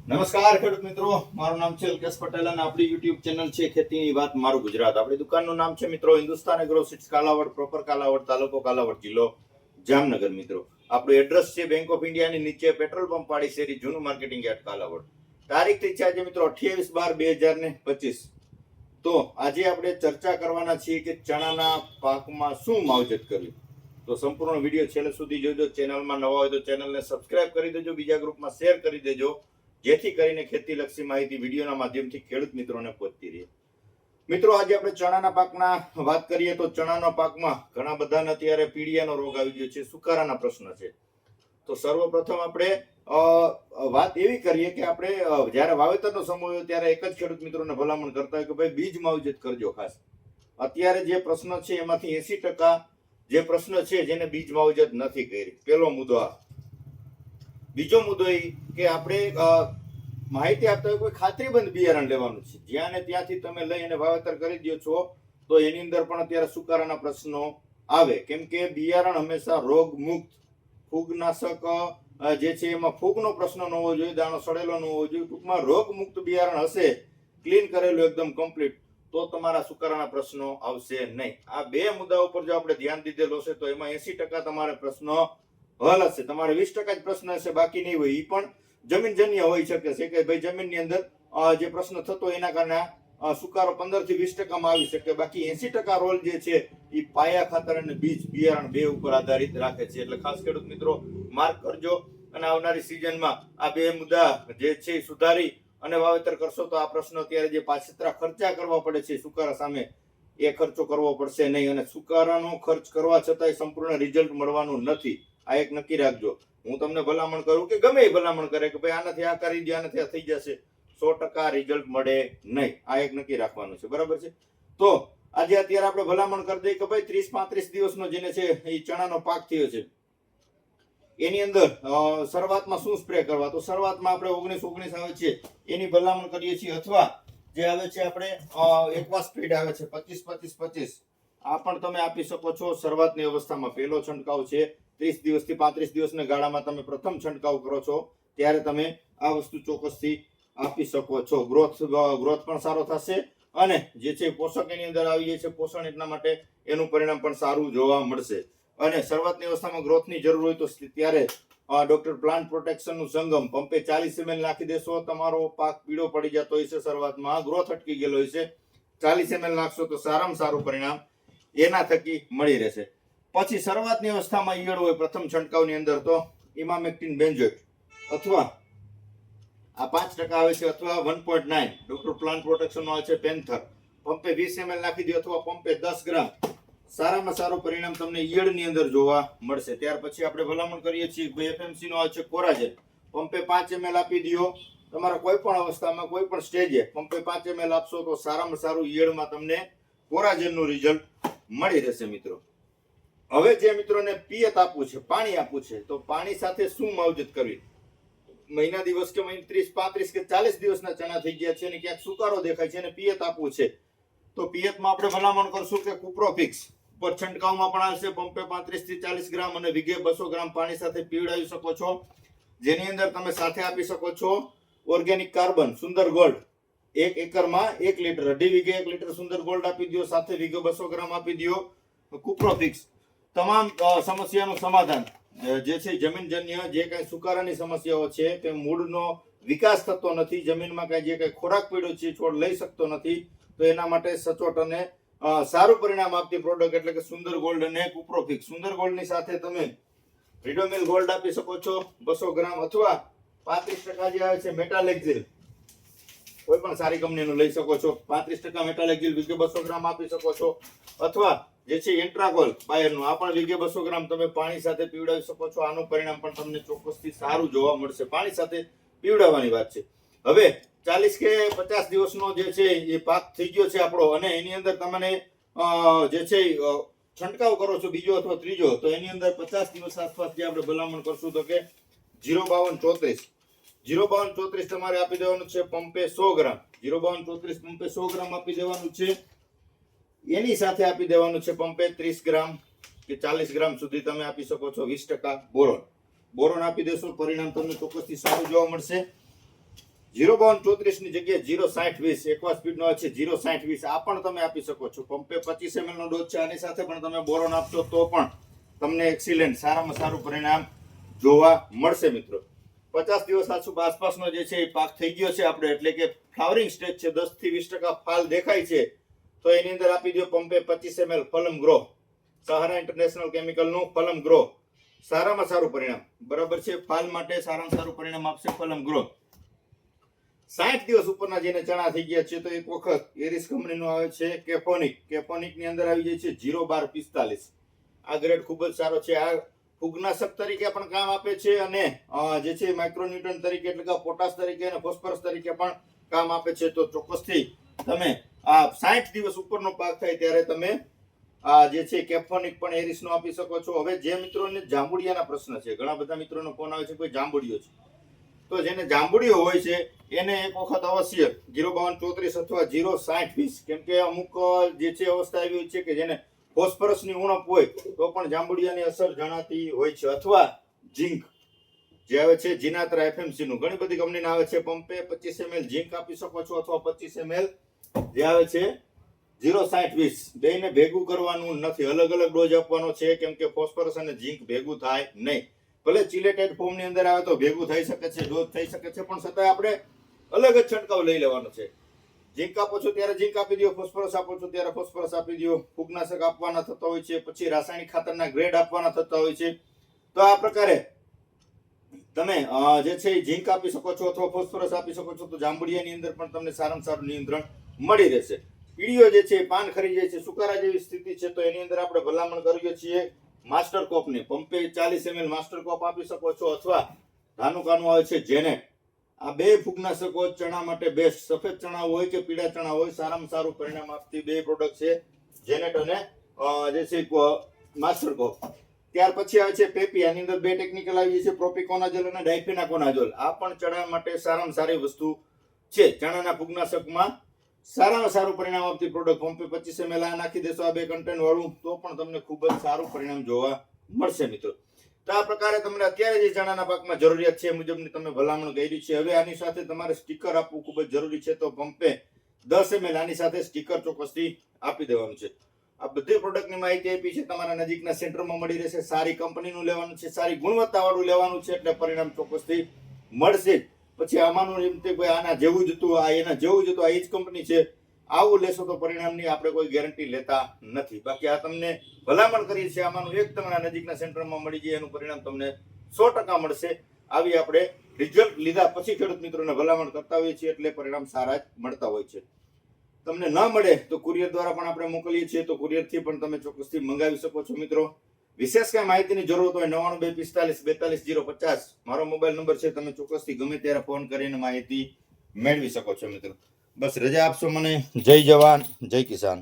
નમસ્કાર ખેડૂત મિત્રો, મારું નામ છે અલ્કેશ પટેલ અને આપણી યુટ્યુબ ચેનલ છે ખેતીની વાત મારું ગુજરાત. આપણી દુકાનનું નામ છે મિત્રો Hindustan Agro Seeds Kalavad, proper Kalavad, તાલુકો કાલાવડ, જિલ્લો જામનગર. મિત્રો આપણું એડ્રેસ છે બેંક ઓફ ઇન્ડિયાની નીચે પેટ્રોલ પંપ વાળી શેરી, જૂનું માર્કેટિંગ યાર્ડ, કાલાવડ. તારીખ થઈ છે આજે મિત્રો 28/12/2025. તો આજે આપણે ચર્ચા કરવાના છીએ કે ચણાના પાકમાં શું માવજત કરવી. તો સંપૂર્ણ વિડીયો છેલ્લે સુધી જોજો. ચેનલમાં નવા હોય તો ચેનલને સબસ્ક્રાઇબ કરી દેજો, બીજા ગ્રુપમાં શેર કરી દેજો, જેથી કરીને ખેતીલક્ષી માહિતી વિડીયોના માધ્યમથી ખેડૂત મિત્રોને પહોંચતી રહે. મિત્રો આજે આપણે ચણાના પાકના વાત કરીએ તો ચણાના પાકમાં ઘણા બધાને અત્યારે પીળિયાનો રોગ આવી ગયો છે, સુકારાના પ્રશ્ન છે. તો સર્વપ્રથમ આપણે વાત એવી કરીએ કે આપણે જ્યારે વાવેતરનો સમય હોય ત્યારે એક જ ખેડૂત મિત્રોને ભલામણ કરતા હોય કે ભાઈ બીજ માવજત કરજો ખાસ. અત્યારે જે પ્રશ્ન છે એમાંથી 80% જે પ્રશ્ન છે જેને બીજ માવજત નથી કરી. પહેલો મુદ્દો આ. બીજો મુદ્દો એ કે આપણે માહિતી આપતા હોય કોઈ ખાતરીબંધ બિયારણ લેવાનું છે. જ્યાં ને ત્યાંથી તમે લઈ અને વાવેતર કરી દો છો તો એની અંદર પણ અત્યારે સુકારાના પ્રશ્નો આવે, કેમ કે બિયારણ હંમેશા રોગ મુક્ત, ફૂગનાશક જે છે એમાં ફૂગનો પ્રશ્ન ન હોવો જોઈએ, દાણો સડેલો ન હોવો જોઈએ. ટૂંકમાં રોગ મુક્ત બિયારણ હશે, ક્લીન કરેલું એકદમ કમ્પ્લીટ, તો તમારા સુકારાના પ્રશ્નો આવશે નહીં. આ બે મુદ્દા ઉપર જો આપણે ધ્યાન દીધેલો હશે તો એમાં 80% તમારે પ્રશ્નો હલ હશે. તમારે 20% જ પ્રશ્ન હશે, બાકી નહીં હોય. એ પણ જમીનજન્ય હોઈ શકે છે કે ભાઈ જમીનની અંદર જે પ્રશ્ન થતો એના કારણે સુકારો 15 થી 20% માં આવી શકે. બાકી 80% રોલ જે છે એ પાયા ખાતર અને બીજ બિયારણ બે ઉપર આધારિત રાખે છે. એટલે ખાસ ખેડૂત મિત્રો માર્ક કરજો અને આવનારી સિઝનમાં આ બે મુદ્દા જે છે સુધારી અને વાવેતર કરશો તો આ પ્રશ્નો અત્યારે જે પાછતરા ખર્ચા કરવા પડે છે સુકારા સામે, એ ખર્ચો કરવો પડશે નહીં. અને સુકારાનો ખર્ચ કરવા છતાંય સંપૂર્ણ રિઝલ્ટ મળવાનું નથી. આ એક નક્કી રાખજો. હું તમને ભલામણ કરું કે ગમે એ ભલામણ કરે કે ભાઈ આનાથી આ કરી દે, આનાથી આ થઈ જશે, 100% રિઝલ્ટ મળે નહીં. આ એક નક્કી રાખવાનું છે, બરાબર છે. તો આજે અત્યારે આપણે ભલામણ કરી દઈએ કે ભાઈ 30-35 દિવસનો જેને છે એ ચણાનો પાક થયો છે, એની અંદર શરૂઆતમાં શું સ્પ્રે કરવા. તો શરૂઆતમાં આપણે 19-19 આવે છે એની ભલામણ કરીએ છીએ, અથવા જે આવે છે આપણે એકવા સ્પીડ આવે છે 25-25-25, આ પણ તમે આપી શકો છો. શરૂઆતની અવસ્થામાં પહેલો છંટકાવ છે 30 દિવસથી 35 દિવસના ગાળામાં તમે પ્રથમ છંટકાવ કરો છો ત્યારે તમે આ વસ્તુ ચોક્કસથી આપી શકો છો. ગ્રોથ પણ સારો થશે અને જે છે પોષક એની અંદર આવી જાય છે, પોષણ એટલા માટે એનું પરિણામ પણ સારું જોવા મળશે. અને શરૂઆતની અવસ્થામાં ગ્રોથની જરૂર હોય તો ત્યારે ડોક્ટર પ્લાન્ટ પ્રોટેક્શનનું સંગમ પંપે 40 ml નાખી દેશો. તમારો પાક પીળો પડી જતો હોય છે, શરૂઆતમાં ગ્રોથ અટકી ગયેલો હોય છે, 40 ml નાખશો તો સારામાં સારું પરિણામ એના થકી મળી રહેશે. પછી શરૂઆતની અવસ્થામાં ઈયળ હોય પ્રથમ છંટકાવની અંદર તો ઇમામેક્ટિન બેન્ઝોએટ અથવા આ 5% આવે છે, અથવા 1.9 ડોક્ટર પ્લાન્ટ પ્રોટેક્શન નો આવે છે પેન્થર, પંપે 20 ml નાખી દો અથવા પંપે 10 ગ્રામ, સારામાં સારું પરિણામ તમને ઈયળની અંદર જોવા મળશે. ત્યાર પછી આપણે ભલામણ કરીએ છીએ એફએમસી નો આવે છે કોરાજેન, પંપે 5 ml આપી દો. તમારા કોઈ પણ અવસ્થામાં કોઈ પણ સ્ટેજે પંપે 5 ml આપશો તો સારામાં સારું ઈયળમાં તમને કોરાજેનનું રિઝલ્ટ મળી રહેશે. મિત્રો હવે જે મિત્રોને પિયત આપવું છે, પાણી આપવું છે, તો પાણી સાથે શું માવજત કરવી. મહિના દિવસ કે 30-35 કે 40 દિવસના ચણા થઈ ગયા છે અને ક્યાંક સુકારો દેખાય છે અને પિયત આપવું છે, તો પિયતમાં આપણે ભલામણ કરશું કે કુપ્રોફિક્સ ઉપર છંટકાવમાં પણ આવશે. પંપે 35 થી 40 ગ્રામ અને વીઘે 200 ગ્રામ પાણી સાથે પીવડાવી શકો છો. જેની અંદર તમે સાથે આપી શકો છો ઓર્ગેનિક કાર્બન સુંદર ગોલ્ડ 1 એકરમાં 1 લીટર, અઢી વીઘે 1 લીટર સુંદર ગોલ્ડ આપી દો, સાથે વીઘે 200 ગ્રામ આપી દો. કુપ્રોફિક્સ તમામ સમસ્યાનું સમાધાન જે છે જમીનજન્ય જે કઈ સુકારાની સમસ્યાઓ છે તે મૂળનો વિકાસ થતો નથી, જમીનમાં કઈ જે કઈ ખોરાક પીડ્યો છે છોડ લઈ શકતો નથી, તો એના માટે સચોટ અને સારું પરિણામ આપતી પ્રોડક્ટ એટલે કે સુંદર ગોલ્ડ અને કુપ્રોફિક્સ. સુંદર ગોલ્ડની સાથે તમે રીડોમિલ ગોલ્ડ આપી શકો છો 200 ગ્રામ, અથવા 35% જે આવે છે મેટાલેક્ઝિલ, કોઈ પણ સારી કંપનીનું લઈ શકો છો. 35% મેટાલેક્ઝિલ વીઘે 200 ગ્રામ આપી શકો છો. અથવા જે છે એન્ટ્રાગોલ બાયરનું, આ પણ વીઘે 200 ગ્રામ તમે પાણી સાથે પીવડાવી શકો છો. આનું પરિણામ પણ તમને ચોક્કસથી સારું જોવા મળશે. પાણી સાથે પીવડાવવાની વાત છે. હવે 40 કે 50 દિવસનો જે છે એ પાક થઈ ગયો છે આપણો, અને એની અંદર તમને જે છે છંટકાવ કરો છો બીજો અથવા ત્રીજો, તો એની અંદર 50 દિવસ આસપાસ જે આપણે ભલામણ કરશું તો કે 05234 તમારે આપી દેવાનું છે પંપે 100 ગ્રામ. 05234 પંપે 100 ગ્રામ આપી દેવાનું છે. એની સાથે આપી દેવાનું છે પંપે 30 ગ્રામ કે 40 ગ્રામ સુધી તમે આપી શકો છો 20% બોરોન. બોરોન આપી દેશો, પરિણામ તમને ચોક્કસથી સારું જોવા મળશે. 05234 ની જગ્યાએ 06020 એકવા સ્પીડનો આવે છે 06020 આ પણ તમે આપી શકો છો. પંપે 25 ml નો ડોઝ છે. આની સાથે પણ તમે બોરોન આપશો તો પણ તમને એક્સિલન્ટ સારામાં સારું પરિણામ જોવા મળશે મિત્રો. 50 દિવસ આસપાસનો જે છે એ પાક થઈ ગયો છે આપણે, એટલે કે ફ્લાવરિંગ સ્ટેજ છે, 10 થી 20% ફાલ દેખાય છે, તો એની અંદર આપી દો પંપે 25 ml ફલમ ગ્રો, સહારા ઇન્ટરનેશનલ કેમિકલનું ફલમ ગ્રો. સારામાં સારું પરિણામ, બરાબર છે, ફાલ માટે સારામાં સારું પરિણામ આપશે ફલમ ગ્રો. 60 દિવસ ઉપરના જેને ચણા થઈ ગયા છે તો એક વખત એરિસ કંપનીનું આવે છે કેફોનિક ની અંદર આવી જાય છે 01245. આ ગ્રેડ ખૂબ જ સારો છે. આ ફૂગનાશક તરીકે પણ કામ આપે છે અને જે છે માઇક્રોન્યુટ્રન તરીકે એટલે કે પોટાશ તરીકે અને ફોસ્ફરસ તરીકે પણ કામ આપે છે. તો ચોક્કસથી તમે આ 60 દિવસ ઉપરનો પાક થાય ત્યારે તમે આ જે છે કેફોનિક પણ એરિસનો આપી શકો છો. હવે જે મિત્રોને જાંબુડિયાના પ્રશ્ન છે, ઘણા બધા મિત્રોનો ફોન આવે છે કોઈ જાંબુડિયો છે, તો જેને જાંબુડિયો હોય છે એને એક વખત અવશ્ય 05234 અથવા 06020, કેમ કે અમુક જે છે અવસ્થા એવી હોય છે કે જેને ફોસ્ફરસની ઉણપ હોય તો પણ જાંબુડિયાની અસર જણાતી હોય છે. અથવા ઝીંક જે આવે છે જીનાત્રા એફએમસી નું, ઘણી બધી કંપનીના આવે છે. પંપે 25 ml ઝીંક આપી શકો છો અથવા 25 ml જે આવે છે 06020. બેને ભેગું કરવાનું નથી, અલગ અલગ ડોઝ આપવાનો છે, કેમ કે ફોસ્ફરસ અને ઝીંક ભેગું થાય નહીં. ભલે ચિલેટેડ ફોર્મ ની અંદર આવે તો ભેગું થઈ શકે છે, ડોઝ થઈ શકે છે, પણ છતાં આપણે અલગ જ છંટકાવ લઈ લેવાનો છે. ઝીંક આપો છો ત્યારે ઝીંક આપી દો, ફોસ્ફરસ આપો છો ત્યારે ફોસ્ફરસ આપી દો. ફૂગનાશક આપવાના થતા હોય છે, પછી રાસાયણિક ખાતરના ગ્રેડ આપવાના થતા હોય છે. તો આ પ્રકારે તમે જે છે ઝીંક આપી શકો છો અથવા ફોસ્ફરસ આપી શકો છો, તો જાંબુડિયાની અંદર પણ તમને સારામાં સારું નિયંત્રણ મળી રહેશે. પીળીઓ જે છે પાન ખરી જાય છે, સુકારા જેવી સ્થિતિ છે, તો એની અંદર આપણે ભલામણ કરીએ છીએ માસ્ટર કોપની. પંપે 40 ml માસ્ટર કોપ આપી શકો છો અથવા ધાનુકાનું આવે છે જેનેટ. આ બે ફૂગનાશકો ચણા માટે બેસ્ટ. સફેદ ચણા હોય કે પીળા ચણા હોય, સારામાં સારું પરિણામ આપતી બે પ્રોડક્ટ છે જેનેટ અને જે છે માસ્ટર કોપ. ત્યાર પછી આવે છે પેપી. આની અંદર બે ટેકનિકલ આવી છે, પ્રોપિકોનાઝોલ અને ડાયફેનાકોનાઝોલ. આ પણ ચણા માટે સારામાં સારી વસ્તુ છે. ચણાના ફૂગનાશકમાં સારામાં સારું પરિણામ આપતી પ્રોડક્ટ. પંપે 25 ml આ નાખી દેશો આ બે કન્ટેન્ટ વાળું, તો પણ તમને ખૂબ જ સારું પરિણામ જોવા મળશે મિત્રો. તો આ પ્રકારે તમને અત્યારે જે ચણાના પાકમાં જરૂરિયાત છે એ મુજબની તમે ભલામણ કરી છે. હવે આની સાથે તમારે સ્ટીકર આપવું ખૂબ જ જરૂરી છે, તો પંપે 10 ml આની સાથે સ્ટીકર ચોક્કસથી આપી દેવાનું છે. આ બધી પ્રોડક્ટની માહિતી આપી છે, તમારા નજીકના સેન્ટરમાં મળી રહેશે. સારી કંપનીનું લેવાનું છે, સારી ગુણવત્તાવાળું લેવાનું છે, એટલે પરિણામ ચોક્કસથી મળશે જ. પછી આમાંનું એમ કે ભાઈ આના જેવું જ હતું, આ એના જેવું જ હતું, આ એ જ કંપની છે, આવું લેશો તો પરિણામની આપણે કોઈ ગેરંટી લેતા નથી. બાકી આ તમને ભલામણ કરીએ છીએ, આમાંનું એક તમારા નજીકના સેન્ટરમાં મળી જાય એનું પરિણામ તમને 100% મળશે. આવી આપણે રિઝલ્ટ લીધા પછી ખેડૂત મિત્રોને ભલામણ કરતા હોઈએ છીએ, એટલે પરિણામ સારા જ મળતા હોય છે. તમને ન મળે તો કુરિયર દ્વારા પણ આપણે મોકલીએ છીએ, તો કુરિયરથી પણ તમે ચોક્કસથી મંગાવી શકો છો મિત્રો. વિશેષ કઈ માહિતીની જરૂરત હોય 9925442050 મારો મોબાઈલ નંબર છે. તમે ચોક્કસથી ગમે ત્યારે ફોન કરીને માહિતી મેળવી શકો છો મિત્રો. બસ રજા આપશો મને. જય જવાન જય કિસાન.